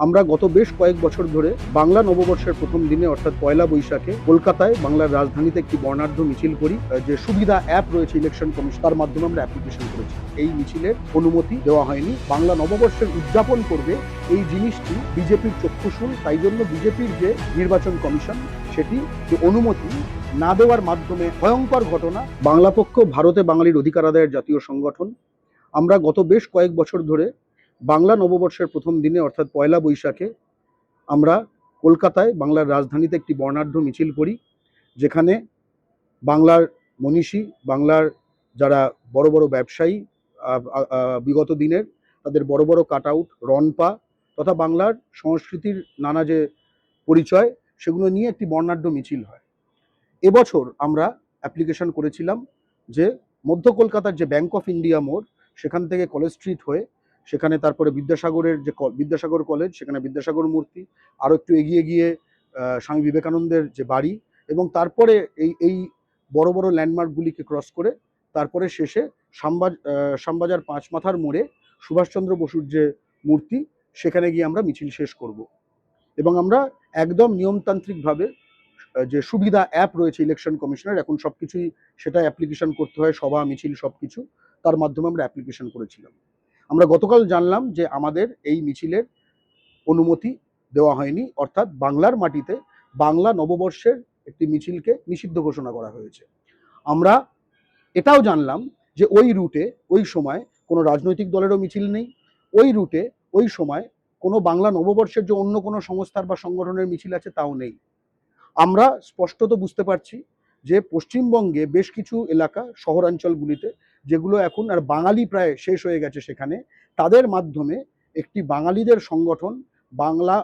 আমরা গত বেশ কয়েক বছর ধরে বাংলা নববর্ষের প্রথম দিনে অর্থাৎ পয়লা বৈশাখে কলকাতায় বাংলার রাজধানীতে একটি বর্ণাঢ্য মিছিল করি। যে সুবিধা অ্যাপ রয়েছে ইলেকশন কমিশন, তার মাধ্যমে আমরা অ্যাপ্লিকেশন করেছি। এই মিছিলের অনুমতি দেওয়া হয়নি। বাংলা নববর্ষের উদযাপন করবে এই জিনিসটি বিজেপির চক্ষুশূল, তাই জন্য বিজেপির যে নির্বাচন কমিশন সেটি যে অনুমতি না দেওয়ার মাধ্যমে ভয়ঙ্কর ঘটনা। বাংলা পক্ষ ভারতে বাঙালির অধিকার আদায়ের জাতীয় সংগঠন। আমরা গত বেশ কয়েক বছর ধরে বাংলা নববর্ষের প্রথম দিনে অর্থাৎ পয়লা বৈশাখে আমরা কলকাতায় বাংলার রাজধানীতে একটি বর্ণাঢ্য মিছিল করি, যেখানে বাংলার মনীষী, বাংলার যারা বড় বড় ব্যবসায়ী বিগত দিনের, তাদের বড় বড় কাট আউট, রনপা তথা বাংলার সংস্কৃতির নানা যে পরিচয়, সেগুলো নিয়ে একটি বর্ণাঢ্য মিছিল হয়। এবছর আমরা অ্যাপ্লিকেশন করেছিলাম যে মধ্য কলকাতার যে ব্যাংক অফ ইন্ডিয়া মোড়, সেখান থেকে কলেজ স্ট্রিট হয়ে সেখানে তারপরে বিদ্যাসাগরের যে বিদ্যাসাগর কলেজ, সেখানে বিদ্যাসাগর মূর্তি, আরও একটু এগিয়ে গিয়ে স্বামী বিবেকানন্দের যে বাড়ি, এবং তারপরে এই বড় বড় ল্যান্ডমার্কগুলিকে ক্রস করে তারপরে শেষে শ্যামবাজার পাঁচ মাথার মোড়ে সুভাষচন্দ্র বসুর যে মূর্তি, সেখানে গিয়ে আমরা মিছিল শেষ করব। এবং আমরা একদম নিয়মতান্ত্রিকভাবে যে সুবিধা অ্যাপ রয়েছে ইলেকশন কমিশনের, এখন সব কিছুই সেটা অ্যাপ্লিকেশন করতে হয়, সভা মিছিল সব কিছু, তার মাধ্যমে আমরা অ্যাপ্লিকেশন করেছিলাম। আমরা গতকাল জানলাম যে আমাদের এই মিছিলের অনুমতি দেওয়া হয়নি, অর্থাৎ বাংলার মাটিতে বাংলা নববর্ষের একটি মিছিলকে নিষিদ্ধ ঘোষণা করা হয়েছে। আমরা এটাও জানলাম যে ওই রুটে ওই সময় কোনো রাজনৈতিক দলেরও মিছিল নেই, ওই রুটে ওই সময় কোনো বাংলা নববর্ষের যে অন্য কোনো সংস্থার বা সংগঠনের মিছিল আছে তাও নেই। আমরা স্পষ্টত বুঝতে পারছি যে পশ্চিমবঙ্গে বেশ কিছু এলাকা, শহরাঞ্চলগুলিতে, যেগুলো এখন আর বাঙালি প্রায় শেষ হয়ে গেছে, সেখানে তাদের মাধ্যমে একটি বাঙালিদের সংগঠন বাংলা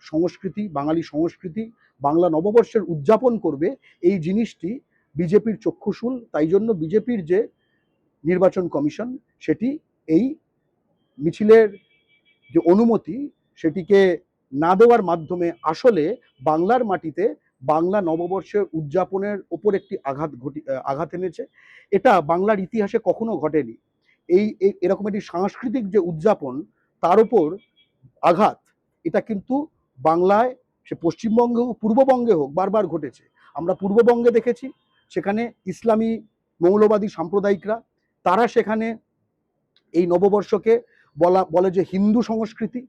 সংস্কৃতি, বাঙালি সংস্কৃতি, বাংলা নববর্ষের উদযাপন করবে, এই জিনিসটি বিজেপির চক্ষুশূল, তাই জন্য বিজেপির যে নির্বাচন কমিশন সেটি এই মিছিলের যে অনুমতি সেটিকে না দেওয়ার মাধ্যমে আসলে বাংলার মাটিতে বাংলা নববর্ষের উদযাপনের ওপর একটি আঘাত এনেছে। এটা বাংলার ইতিহাসে কখনো ঘটেনি। এরকম একটি সাংস্কৃতিক যে উদযাপন, তার উপর আঘাত, এটা কিন্তু বাংলায়, সে পশ্চিমবঙ্গে হোক পূর্ববঙ্গে হোক, বারবার ঘটেছে। আমরা পূর্ববঙ্গে দেখেছি, সেখানে ইসলামী মৌলবাদী সাম্প্রদায়িকরা, তারা সেখানে এই নববর্ষকে বলে যে হিন্দু সংস্কৃতি,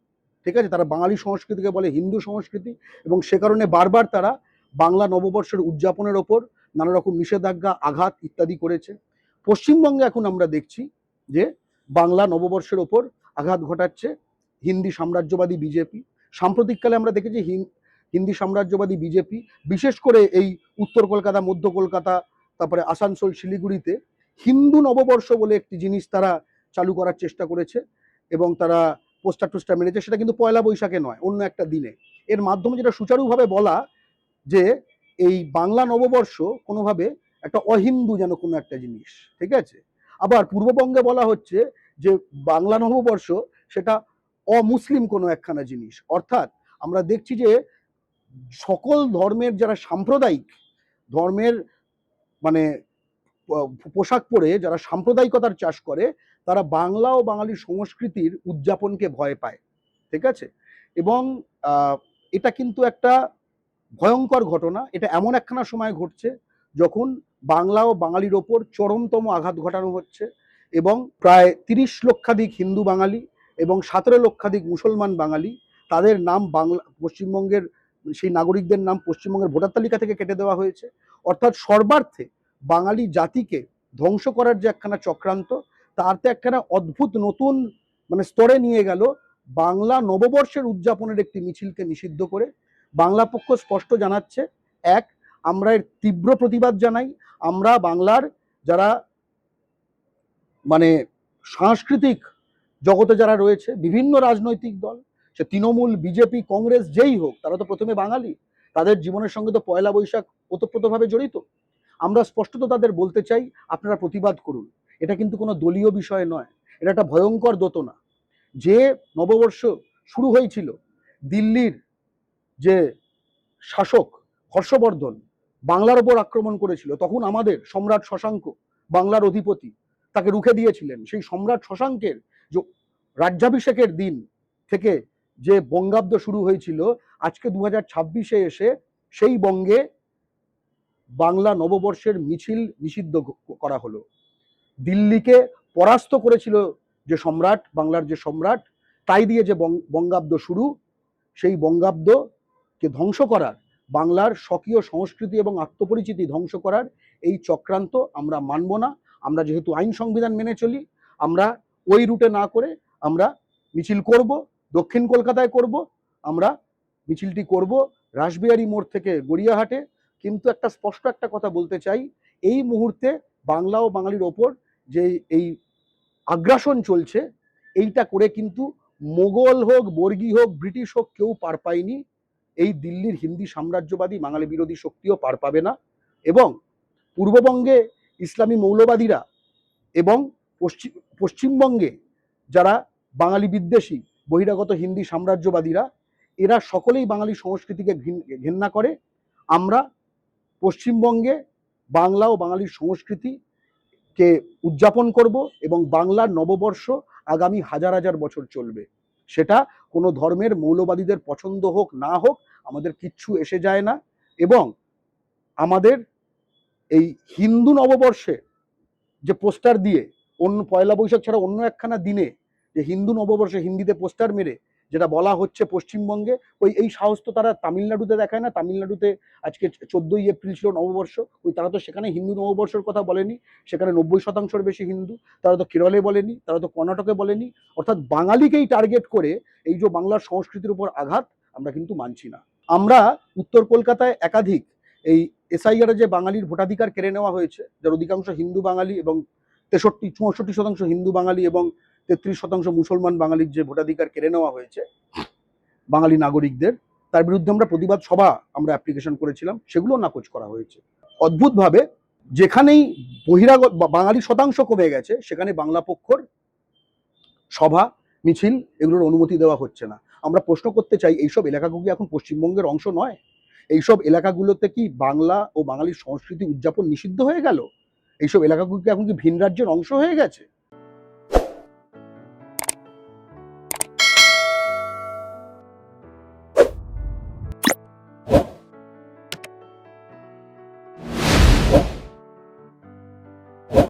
ঠিক আছে, তারা বাঙালি সংস্কৃতিকে বলে হিন্দু সংস্কৃতি, এবং সে কারণে বারবার তারা বাংলা নববর্ষের উদযাপনের ওপর নানা রকম নিষেধাজ্ঞা, আঘাত ইত্যাদি করেছে। পশ্চিমবঙ্গে এখন আমরা দেখছি যে বাংলা নববর্ষের ওপর আঘাত ঘটাচ্ছে হিন্দি সাম্রাজ্যবাদী বিজেপি। সাম্প্রতিককালে আমরা দেখেছি হিন্দি সাম্রাজ্যবাদী বিজেপি বিশেষ করে এই উত্তর কলকাতা, মধ্য কলকাতা, তারপরে আসানসোল, শিলিগুড়িতে হিন্দু নববর্ষ বলে একটি জিনিস তারা চালু করার চেষ্টা করেছে, এবং তারা পোস্টার মেরেছে। সেটা কিন্তু পয়লা বৈশাখে নয়, অন্য একটা দিনে। এর মাধ্যমে যেটা সুচারুভাবে বলা যে এই বাংলা নববর্ষ কোনোভাবে একটা অহিন্দু যেন কোনো একটা জিনিস, ঠিক আছে। আবার পূর্ববঙ্গে বলা হচ্ছে যে বাংলা নববর্ষ সেটা অমুসলিম কোনো একখানা জিনিস। অর্থাৎ আমরা দেখছি যে সকল ধর্মের যারা সাম্প্রদায়িক ধর্মের মানে পোশাক পরে যারা সাম্প্রদায়িকতার চাষ করে, তারা বাংলা ও বাঙালি সংস্কৃতির উদযাপনকে ভয় পায়, ঠিক আছে। এবং এটা কিন্তু একটা ভয়ঙ্কর ঘটনা। এটা এমন একখানা সময় ঘটছে যখন বাংলা ও বাঙালির ওপর চরমতম আঘাত ঘটানো হচ্ছে, এবং প্রায় 30 লক্ষাধিক হিন্দু বাঙালি এবং 17 লক্ষাধিক মুসলমান বাঙালি, তাদের নাম বাংলা পশ্চিমবঙ্গের সেই নাগরিকদের নাম পশ্চিমবঙ্গের ভোটার তালিকা থেকে কেটে দেওয়া হয়েছে। অর্থাৎ সর্বার্থে বাঙালি জাতিকে ধ্বংস করার যে একখানা চক্রান্ত, তারতে একখানা অদ্ভুত নতুন স্তরে নিয়ে গেল বাংলা নববর্ষের উদযাপনের একটি মিছিলকে নিষিদ্ধ করে। বাংলা পক্ষ স্পষ্ট জানাচ্ছে, এক, আমরা এর তীব্র প্রতিবাদ জানাই। আমরা বাংলার যারা সাংস্কৃতিক জগতে যারা রয়েছে, বিভিন্ন রাজনৈতিক দল, সে তৃণমূল, বিজেপি, কংগ্রেস, যেই হোক, তারা তো প্রথমে বাঙালি, তাদের জীবনের সঙ্গে তো পয়লা বৈশাখ ওতপ্রোতভাবে জড়িত। আমরা স্পষ্টত তাদের বলতে চাই, আপনারা প্রতিবাদ করুন। এটা কিন্তু কোনো দলীয় বিষয় নয়, এটা একটা ভয়ঙ্কর দোতনা। যে নববর্ষ শুরু হয়েছিল, দিল্লির যে শাসক হর্ষবর্ধন বাংলার ওপর আক্রমণ করেছিল, তখন আমাদের সম্রাট শশাঙ্ক, বাংলার অধিপতি, তাকে রুখে দিয়েছিলেন। সেই সম্রাট শশাঙ্কের যে রাজ্যাভিষেকের দিন থেকে যে বঙ্গাব্দ শুরু হয়েছিল, আজকে 2026-এ এসে সেই বঙ্গে বাংলা নববর্ষের মিছিল নিষিদ্ধ করা হলো। দিল্লিকে পরাস্ত করেছিল যে সম্রাট, বাংলার যে সম্রাট, তাই দিয়ে যে বঙ্গাব্দ শুরু, সেই বঙ্গাব্দকে ধ্বংস করার, বাংলার স্বকীয় সংস্কৃতি এবং আত্মপরিচিতি ধ্বংস করার এই চক্রান্ত আমরা মানব না। আমরা যেহেতু আইন সংবিধান মেনে চলি, আমরা ওই রুটে না করে আমরা মিছিল করব, দক্ষিণ কলকাতায় করব, আমরা মিছিলটি করব রাসবিহারী মোড় থেকে গড়িয়াহাটে। কিন্তু একটা স্পষ্ট একটা কথা বলতে চাই, এই মুহূর্তে বাংলা ও বাঙালির ওপর যে এই আগ্রাসন চলছে, এইটা করে কিন্তু মোগল হোক, বর্গী হোক, ব্রিটিশ হোক, কেউ পার পায়নি। এই দিল্লির হিন্দি সাম্রাজ্যবাদী বাঙালি বিরোধী শক্তিও পার পাবে না। এবং পূর্ববঙ্গে ইসলামী মৌলবাদীরা এবং পশ্চিমবঙ্গে যারা বাঙালি বিদ্বেষী বহিরাগত হিন্দি সাম্রাজ্যবাদীরা, এরা সকলেই বাঙালি সংস্কৃতিকে ঘেন্না করে। আমরা পশ্চিমবঙ্গে বাংলা ও বাঙালির সংস্কৃতিকে উদযাপন করব এবং বাংলার নববর্ষ আগামী হাজার হাজার বছর চলবে। সেটা কোনো ধর্মের মৌলবাদীদের পছন্দ হোক না হোক, আমাদের কিচ্ছু এসে যায় না। এবং আমাদের এই হিন্দু নববর্ষে যে পোস্টার দিয়ে, অন্য পয়লা বৈশাখ ছাড়া অন্য একখানা দিনে যে হিন্দু নববর্ষে হিন্দিতে পোস্টার মেরে যেটা বলা হচ্ছে পশ্চিমবঙ্গে, এই সাহস তো তারা তামিলনাড়ুতে দেখায় না। তামিলনাড়ুতে আজকে 14ই এপ্রিল ছিল নববর্ষ, তারা তো সেখানে হিন্দু নববর্ষের কথা বলেনি। সেখানে 90% বেশি হিন্দু। তারা তো কেরলে বলেনি, তারা তো কর্ণাটকে বলেনি। অর্থাৎ বাঙালিকেই টার্গেট করে এই যে বাংলার সংস্কৃতির উপর আঘাত, আমরা কিন্তু মানছি না। আমরা উত্তর কলকাতায় একাধিক এই এসআইআর যে বাঙালির ভোটাধিকার কেড়ে নেওয়া হয়েছে, যার অধিকাংশ হিন্দু বাঙালি এবং 64% হিন্দু বাঙালি এবং 33% মুসলমান বাঙালির যে ভোটাধিকার কেড়ে নেওয়া হয়েছে বাঙালি নাগরিকদের, তার বিরুদ্ধে আমরা প্রতিবাদ সভা আমরা অ্যাপ্লিকেশন করেছিলাম, সেগুলো নাকচ করা হয়েছে। অদ্ভুতভাবে যেখানেই বহিরাগত বাঙালি শতাংশ কমে গেছে, সেখানে বাংলা পক্ষর সভা মিছিল এগুলোর অনুমতি দেওয়া হচ্ছে না। আমরা প্রশ্ন করতে চাই, এইসব এলাকাগুলো কি এখন পশ্চিমবঙ্গের অংশ নয়? এইসব এলাকাগুলোতে কি বাংলা ও বাঙালির সংস্কৃতি উদযাপন নিষিদ্ধ হয়ে গেল? এইসব এলাকাগুলো কি এখন কি ভিন রাজ্যের অংশ হয়ে গেছে?